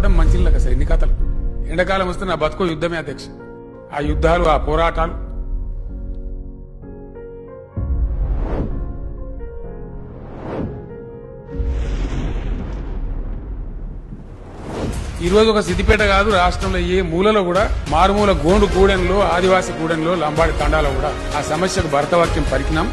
పడ్డం మంచిళ్ళకి అసలు ఎన్ని కథలు. ఎండాకాలం వస్తే నా బతుకో యుద్ధమే అధ్యక్ష. ఆ యుద్ధాలు, ఆ పోరాటాలు. ఈ రోజు ఒక సిద్దిపేట కాదు, రాష్ట్రంలో ఏ మూలలో కూడా మారుమూల గోండు గూడెంలో, ఆదివాసీ గూడెంలో, లంబాడి తండాలో కూడా ఆ సమస్యకు భరతవాక్యం పరికినాం.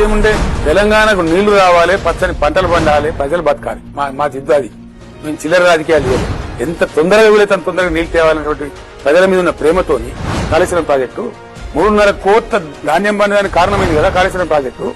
ఏముండే తెలంగాణకు నీళ్లు రావాలి, పచ్చని పంటలు పండాలి, ప్రజలు బతకాలి. మా జిద్దు అది. మేము చిల్లర రాజకీయాలు చేయాలి. ఎంత తొందరగా వీలైతే అంత తొందరగా నీళ్లు తేవాలనేటువంటి ప్రజల మీద ఉన్న ప్రేమతోని కాళేశ్వరం ప్రాజెక్టు 3.5 కోట్ల ధాన్యం పండడానికి కారణమైంది కదా కాళేశ్వరం ప్రాజెక్టు.